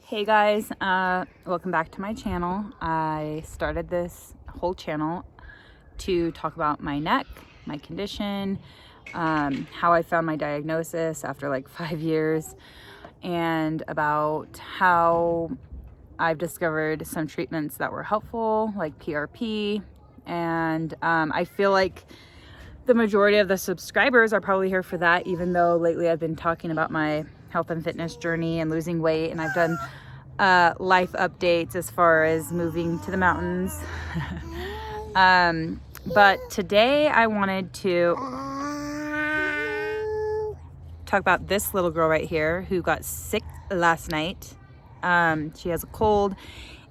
Hey guys, welcome back to my channel. I started this whole channel to talk about my neck, my condition, how I found my diagnosis after like 5 years, and about how I've discovered some treatments that were helpful, like PRP. And I feel like the majority of the subscribers are probably here for that, even though lately I've been talking about my health and fitness journey and losing weight, and I've done life updates as far as moving to the mountains. But today I wanted to talk about this little girl right here who got sick last night. She has a cold,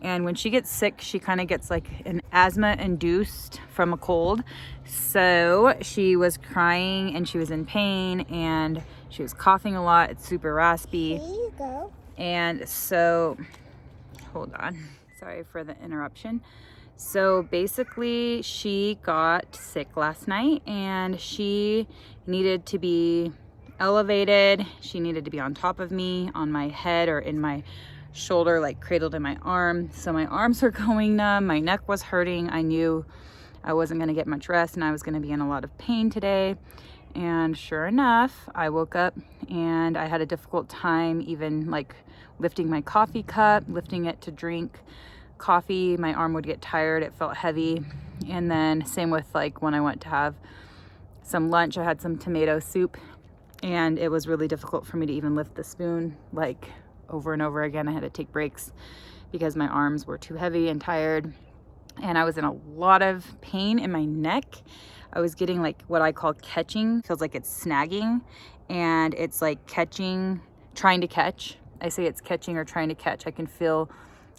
and when she gets sick, she kind of gets like an asthma induced from a cold. So she was crying and she was in pain and she was coughing a lot. It's super raspy. There you go. And so, hold on, sorry for the interruption. So basically she got sick last night and she needed to be elevated. She needed to be on top of me, on my head or in my shoulder, like cradled in my arm. So my arms were going numb, my neck was hurting. I knew I wasn't gonna get much rest and I was gonna be in a lot of pain today. And sure enough, I woke up and I had a difficult time even like lifting my coffee cup, lifting it to drink coffee. My arm would get tired, it felt heavy. And then same with like when I went to have some lunch, I had some tomato soup and it was really difficult for me to even lift the spoon, like over and over again. I had to take breaks because my arms were too heavy and tired. And I was in a lot of pain in my neck. I was getting like what I call catching. Feels like it's snagging and it's like catching, trying to catch. I say it's catching or trying to catch. I can feel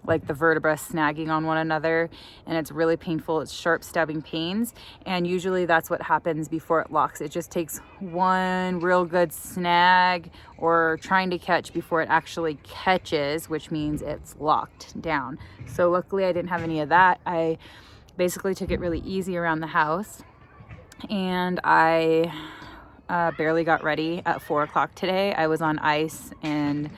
like the vertebrae snagging on one another and it's really painful. It's sharp stabbing pains, and usually that's what happens before it locks. It just takes one real good snag or trying to catch before it actually catches, which means it's locked down. So luckily I didn't have any of that. I basically took it really easy around the house, and I barely got ready at 4 o'clock today. I was on ice and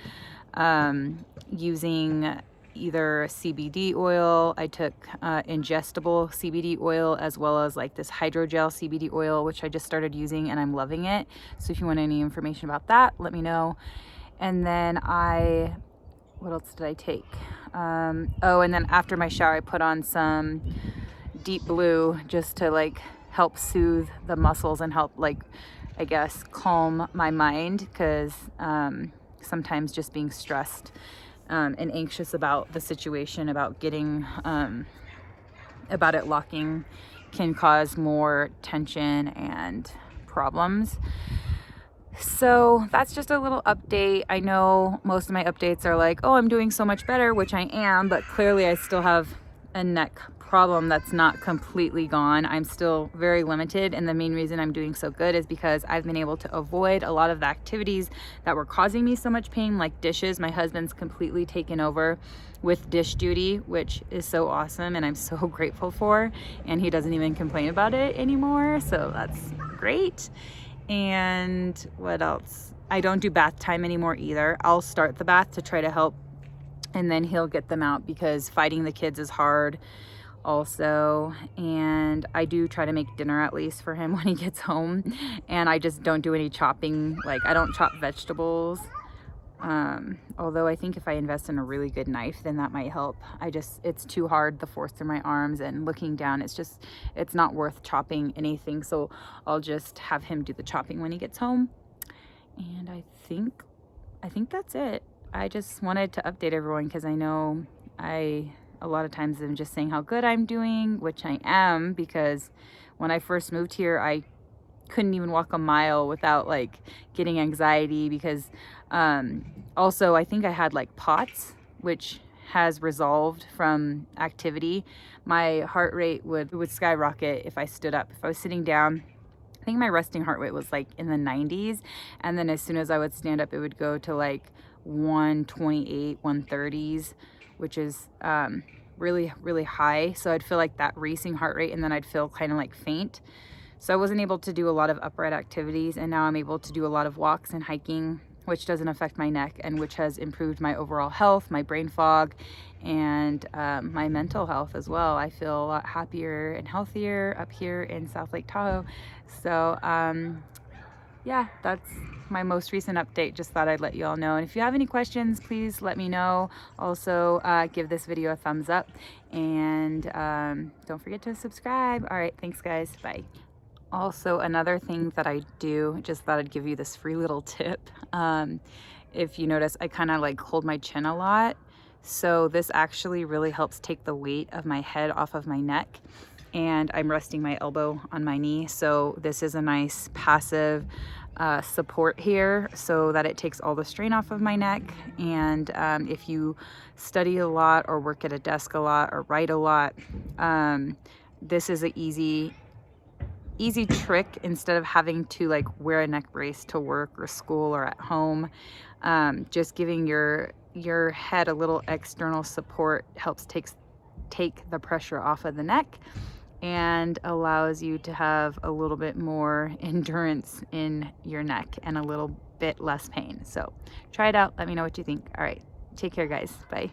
using either CBD oil. I took ingestible CBD oil as well as like this hydrogel CBD oil, which I just started using and I'm loving it. So if you want any information about that, let me know. And then what else did I take? Oh, and then after my shower, I put on some Deep Blue just to like help soothe the muscles and help like, I guess, calm my mind, because sometimes just being stressed and anxious about the situation, about getting, about it locking, can cause more tension and problems. So that's just a little update. I know most of my updates are like, oh, I'm doing so much better, which I am, but clearly I still have a neck problem that's not completely gone. I'm still very limited, and the main reason I'm doing so good is because I've been able to avoid a lot of the activities that were causing me so much pain, like dishes. My husband's completely taken over with dish duty, which is so awesome and I'm so grateful for, and he doesn't even complain about it anymore, so that's great. And what else? I don't do bath time anymore either. I'll start the bath to try to help, and then he'll get them out because fighting the kids is hard also. And I do try to make dinner at least for him when he gets home, and I just don't do any chopping. Like I don't chop vegetables, although I think if I invest in a really good knife then that might help. It's too hard, the force through my arms and looking down, it's not worth chopping anything, so I'll just have him do the chopping when he gets home. And I think that's it. I just wanted to update everyone because I know a lot of times I'm just saying how good I'm doing, which I am, because when I first moved here, I couldn't even walk a mile without like getting anxiety, because also I think I had like POTS, which has resolved from activity. My heart rate would skyrocket if I stood up. If I was sitting down, I think my resting heart rate was like in the 90s, and then as soon as I would stand up, it would go to like 128, 130s, which is really, really high. So I'd feel like that racing heart rate, and then I'd feel kind of like faint. So I wasn't able to do a lot of upright activities, and now I'm able to do a lot of walks and hiking which doesn't affect my neck and which has improved my overall health, my brain fog, and my mental health as well. I feel a lot happier and healthier up here in South Lake Tahoe. So yeah, that's my most recent update. Just thought I'd let you all know. And if you have any questions, please let me know. Also, give this video a thumbs up, and don't forget to subscribe. All right, thanks guys, bye. Also, another thing that I do, just thought I'd give you this free little tip. If you notice, I kind of like hold my chin a lot. So this actually really helps take the weight of my head off of my neck. And I'm resting my elbow on my knee. So this is a nice passive support here so that it takes all the strain off of my neck. And if you study a lot or work at a desk a lot or write a lot, this is an easy trick instead of having to like wear a neck brace to work or school or at home. Just giving your head a little external support helps take the pressure off of the neck and allows you to have a little bit more endurance in your neck and a little bit less pain. So try it out, let me know what you think. All right, take care guys, bye.